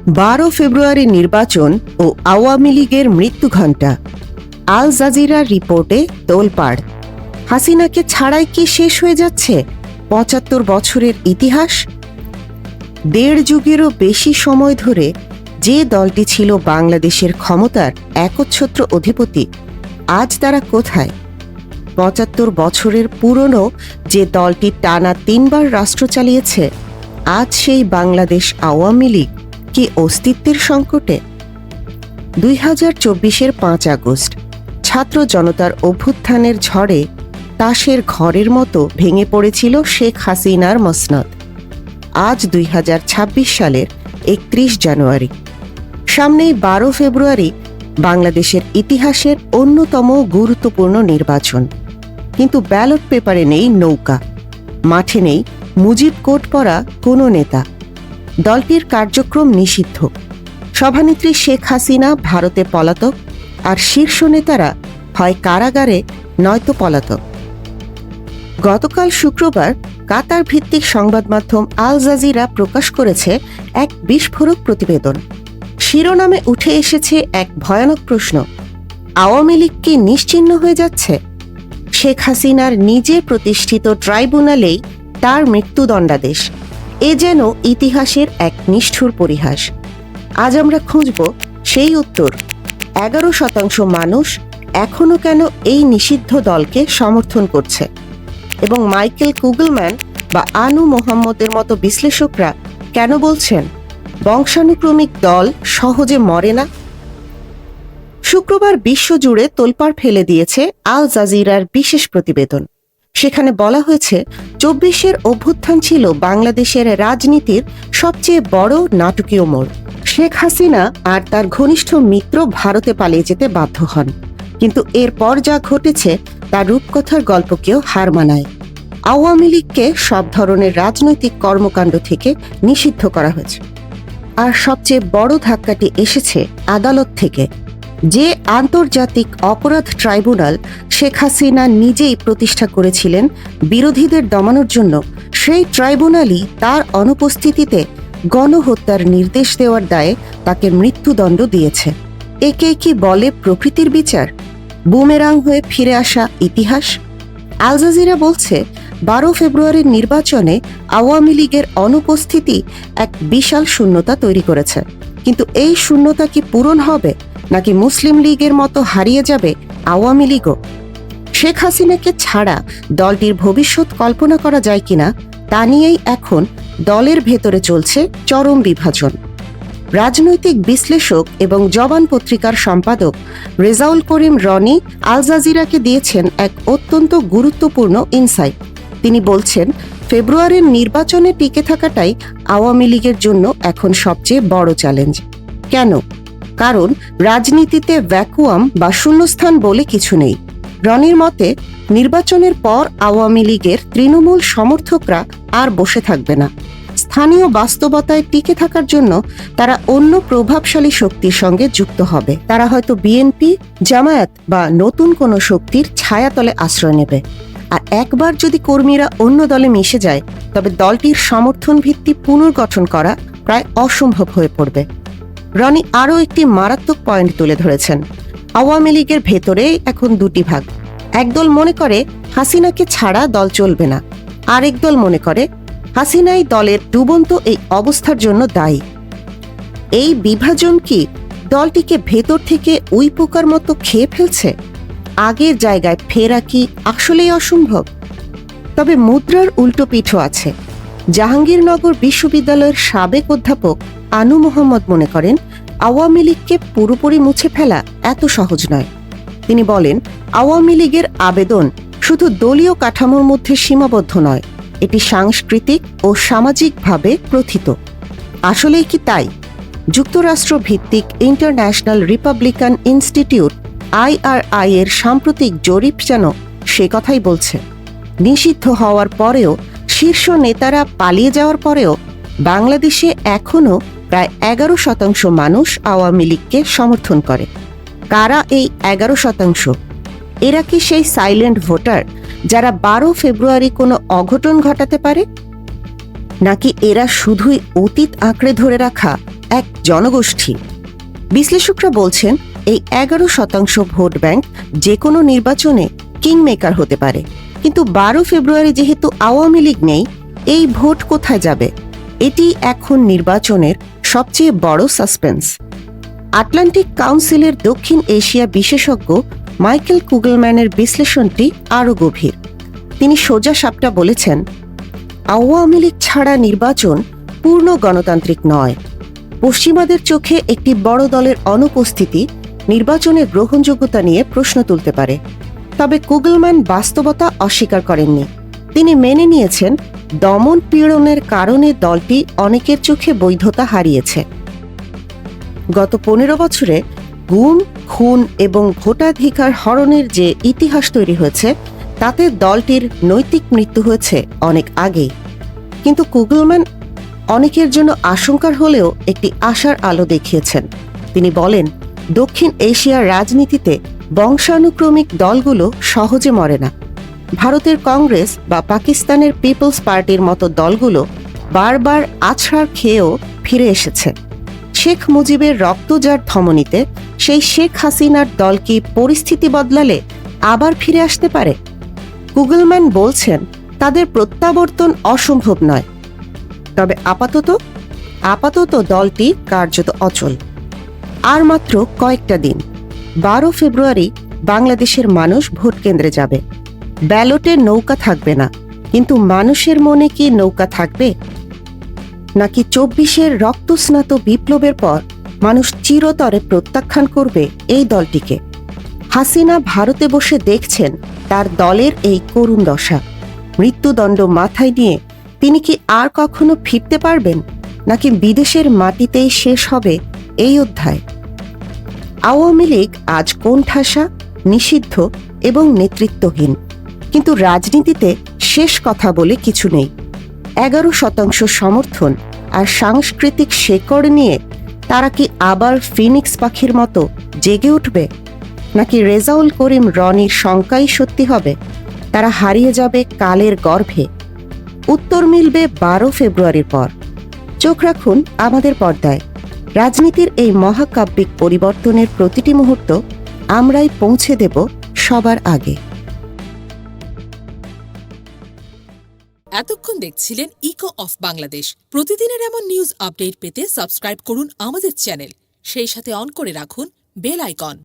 ফেব্রুয়ারি নির্বাচন ও আওয়ামী লীগের মৃত্যুঘণ্টা। আল জাজিরার রিপোর্টে তোলপাড়। হাসিনাকে ছাড়াই কি শেষ হয়ে যাচ্ছে ৭৫ বছরের ইতিহাস? ১.৫ যুগেরও বেশি সময় ধরে যে দলটি ছিল বাংলাদেশের ক্ষমতার একচ্ছত্র অধিপতি, আজ তারা কোথায়? ৭৫ বছরের পুরনো যে দলটি টানা ৩ বার রাষ্ট্র চালিয়েছে, আজ সেই বাংলাদেশ আওয়ামী লীগ কি অস্তিত্বের সংকটে? ২০২৪-এর ৫ আগস্ট ছাত্র জনতার অভ্যুত্থানের ঝড়ে তাসের ঘরের মতো ভেঙে পড়েছিল শেখ হাসিনার মসনদ। আজ ২০২৬ সালের ৩১ জানুয়ারি। সামনেই ১২ ফেব্রুয়ারি বাংলাদেশের ইতিহাসের অন্যতম গুরুত্বপূর্ণ নির্বাচন। কিন্তু ব্যালট পেপারে নেই নৌকা, মাঠে নেই মুজিব কোট পরা কোনো নেতা। দলটির কার্যক্রম নিষিদ্ধ। সভানেত্রী শেখ হাসিনা ভারতে পলাতক, আর শীর্ষ নেতারা হয় কারাগারে নয়তো পলাতক। গতকাল শুক্রবার কাতার ভিত্তিক সংবাদ মাধ্যম আল জাজিরা প্রকাশ করেছে এক বিস্ফোরক প্রতিবেদন। শিরোনামে উঠে এসেছে এক ভয়ানক প্রশ্ন: আওয়ামী লীগ কি নিশ্চিহ্ন হয়ে যাচ্ছে? শেখ হাসিনার নিজে প্রতিষ্ঠিত ট্রাইব্যুনালেই তার মৃত্যুদণ্ডাদেশ। এ যেন ইতিহাসের এক নিষ্ঠুর পরিহাস। আজ আমরা খুঁজব সেই উত্তর। 11% মানুষ এখনো কেন এই নিষিদ্ধ দলকে সমর্থন করছে, এবং মাইকেল কুগলম্যান বা আনু মোহাম্মদের মতো বিশ্লেষকরা কেন বলছেন বংশানুক্রমিক দল সহজে মরে না? শুক্রবার বিশ্বজুড়ে তোলপাড় ফেলে দিয়েছে আল জাজিরার বিশেষ প্রতিবেদন। সেখানে বলা হয়েছে, ২৪-এর অভ্যুত্থান ছিল বাংলাদেশের রাজনীতির সবচেয়ে বড় নাটকীয় মোড়। শেখ হাসিনা আর তার ঘনিষ্ঠ মিত্র ভারতে পালিয়ে যেতে বাধ্য হন, কিন্তু এরপর যা ঘটেছে তার রূপকথার গল্পকেও হার মানায়। আওয়ামী লীগকে সব ধরনের রাজনৈতিক কর্মকাণ্ড থেকে নিষিদ্ধ করা হয়েছে। আর সবচেয়ে বড় ধাক্কাটি এসেছে আদালত থেকে। যে আন্তর্জাতিক অপরাধ ট্রাইব্যুনাল শেখ হাসিনা নিজেই প্রতিষ্ঠা করেছিলেন বিরোধীদের দমানোর জন্য, সেই ট্রাইব্যুনালই তার অনুপস্থিতিতে গণহত্যার নির্দেশ দেওয়ার দায়ে তাকে মৃত্যুদণ্ড দিয়েছে। একে কি বলে প্রকৃতির বিচার? বুমেরাং হয়ে ফিরে আসা ইতিহাস? আল জাজিরা বলছে, ১২ ফেব্রুয়ারির নির্বাচনে আওয়ামী লীগের অনুপস্থিতি এক বিশাল শূন্যতা তৈরি করেছে। কিন্তু এই শূন্যতা কি পূরণ হবে, নাকি মুসলিম লীগের মতো হারিয়ে যাবে আওয়ামী লীগও? শেখ হাসিনাকে ছাড়া দলটির ভবিষ্যৎ কল্পনা করা যায় কিনা তা নিয়েই এখন দলের ভেতরে চলছে চরম বিভাজন। রাজনৈতিক বিশ্লেষক এবং জবান পত্রিকার সম্পাদক রেজাউল করিম রনি আল জাজিরাকে দিয়েছেন এক অত্যন্ত গুরুত্বপূর্ণ ইনসাইট। তিনি বলছেন, ফেব্রুয়ারির নির্বাচনে টিকে থাকাটাই আওয়ামী লীগের জন্য এখন সবচেয়ে বড় চ্যালেঞ্জ। কেন? কারণ রাজনীতিতে ভ্যাকুয়াম বা শূন্যস্থান বলে কিছু নেই। রনির মতে, নির্বাচনের পর আওয়ামী লীগের তৃণমূল সমর্থকরা আর বসে থাকবে না। স্থানীয় বাস্তবতায় টিকে থাকার জন্য তারা অন্য প্রভাবশালী শক্তির সঙ্গে যুক্ত হবে। তারা হয়তো বিএনপি, জামায়াত বা নতুন কোনো শক্তির ছায়াতলে আশ্রয় নেবে। আর একবার যদি কর্মীরা অন্য দলে মিশে যায়, তবে দলটির সমর্থন ভিত্তি পুনর্গঠন করা প্রায় অসম্ভব হয়ে পড়বে। রনি আরও একটি মারাত্মক পয়েন্ট তুলে ধরেছেন। আওয়ামী লীগের ভেতরে এখন দুটি ভাগ। একদল মনে করে হাসিনাকে ছাড়া দল চলবে না, আরেক দল মনে করে হাসিনাই দলের ডুবন্ত এই অবস্থার জন্য দায়ী। এই বিভাজন কি দলটিকে ভেতর থেকে উই পোকার মতো খেয়ে ফেলছে? আগের জায়গায় ফেরা কি আসলেই অসম্ভব? তবে মুদ্রার উল্টো পিঠও আছে। জাহাঙ্গীরনগর বিশ্ববিদ্যালয়ের সাবেক অধ্যাপক আনু মোহাম্মদ মনে করেন, আওয়ামী লীগকে পুরোপুরি মুছে ফেলা এত সহজ নয়। তিনি বলেন, আওয়ামী লীগের আবেদন শুধু দলীয় কাঠামোর মধ্যে সীমাবদ্ধ নয়, এটি সাংস্কৃতিক ও সামাজিকভাবে প্রথিত। আসলেই কি তাই? যুক্তরাষ্ট্র ভিত্তিক ইন্টারন্যাশনাল রিপাবলিকান ইনস্টিটিউট IRI এর সাম্প্রতিক জরিপ যেন সে কথাই বলছে। নিষিদ্ধ হওয়ার পরেও, শীর্ষ নেতারা পালিয়ে যাওয়ার পরেও বাংলাদেশে এখনও প্রায় 11% মানুষ আওয়ামী লীগকে সমর্থন করে। কারা এই 11%? এরা কি সেই সাইলেন্ট ভোটার যারা 12 ফেব্রুয়ারি কোনো অঘটন ঘটাতে পারে, নাকি এরা শুধুই অতীত আঁকড়ে ধরে রাখা এক জনগোষ্ঠী। বিশ্লেষকরা বলছেন এই 11% ভোট ব্যাংক যে কোনো নির্বাচনে কিংমেকার হতে পারে, কিন্তু 12 ফেব্রুয়ারি যেহেতু আওয়ামী লীগ নেই, এই ভোট কোথায় যাবে এটি এখন নির্বাচনের সবচেয়ে বড় সাসপেন্স। আটলান্টিক কাউন্সিলের দক্ষিণ এশিয়া বিশেষজ্ঞ মাইকেল কুগলম্যানের বিশ্লেষণটি আরও গভীর। তিনি সোজা সাপটা বলেছেন, আওয়ামী লীগ ছাড়া নির্বাচন পূর্ণ গণতান্ত্রিক নয়। পশ্চিমাদের চোখে একটি বড় দলের অনুপস্থিতি নির্বাচনের গ্রহণযোগ্যতা নিয়ে প্রশ্ন তুলতে পারে। তবে কুগলম্যান বাস্তবতা অস্বীকার করেননি। তিনি মেনে নিয়েছেন দমন পীড়নের কারণে দলটি অনেকের চোখে বৈধতা হারিয়েছে। গত 15 বছরে গুম, খুন এবং ভোটাধিকার হরণের যে ইতিহাস তৈরি হয়েছে, তাতে দলটির নৈতিক মৃত্যু হয়েছে অনেক আগেই। কিন্তু কুগলম্যান অনেকের জন্য আশঙ্কার হলেও একটি আশার আলো দেখিয়েছেন। তিনি বলেন, দক্ষিণ এশিয়ার রাজনীতিতে বংশানুক্রমিক দলগুলো সহজে মরে না। ভারতের কংগ্রেস বা পাকিস্তানের পিপলস পার্টির মতো দলগুলো বারবার আছড়ার খেয়েও ফিরে এসেছে। শেখ মুজিবের রক্তজার ধমনীতে সেই শেখ হাসিনার দল কি পরিস্থিতি বদলালে আবার ফিরে আসতে পারে? কুগলম্যান বলছেন, তাদের প্রত্যাবর্তন অসম্ভব নয়, তবে আপাতত দলটি কার্যত অচল। আর মাত্র কয়েকটা দিন, 12 ফেব্রুয়ারি বাংলাদেশের মানুষ ভোট কেন্দ্রে যাবে। ব্যালটে নৌকা থাকবে না, কিন্তু মানুষের মনে কি নৌকা থাকবে? নাকি 24-এর রক্তস্নাত বিপ্লবের পর মানুষ চিরতরে প্রত্যাখ্যান করবে এই দলটিকে? হাসিনা ভারতে বসে দেখছেন তার দলের এই করুণ দশা। মৃত্যুদণ্ড মাথায় নিয়ে তিনি কি আর কখনো ফিরতে পারবেন, নাকি বিদেশের মাটিতেই শেষ হবে এই অধ্যায়? আওয়ামী লীগ আজ কোণঠাসা, নিষিদ্ধ এবং নেতৃত্বহীন, কিন্তু রাজনীতিতে শেষ কথা বলে কিছু নেই। 11% সমর্থন আর সাংস্কৃতিক শেকড় নিয়ে তারা কি আবার ফিনিক্স পাখির মতো জেগে উঠবে, নাকি রেজাউল করিম রনির শঙ্কাই সত্যি হবে? তারা হারিয়ে যাবে কালের গর্ভে। উত্তর মিলবে 12 ফেব্রুয়ারির পর। চোখ রাখুন আমাদের পর্দায়। রাজনীতির এই মহাকাব্যিক পরিবর্তনের প্রতিটি মুহূর্ত আমরাই পৌঁছে দেব সবার আগে। এতক্ষণ দেখছিলেন ইকো অফ বাংলাদেশ। প্রতিদিনের এমন নিউজ আপডেট পেতে সাবস্ক্রাইব করুন আমাদের চ্যানেল, সেই সাথে অন করে রাখুন বেল আইকন।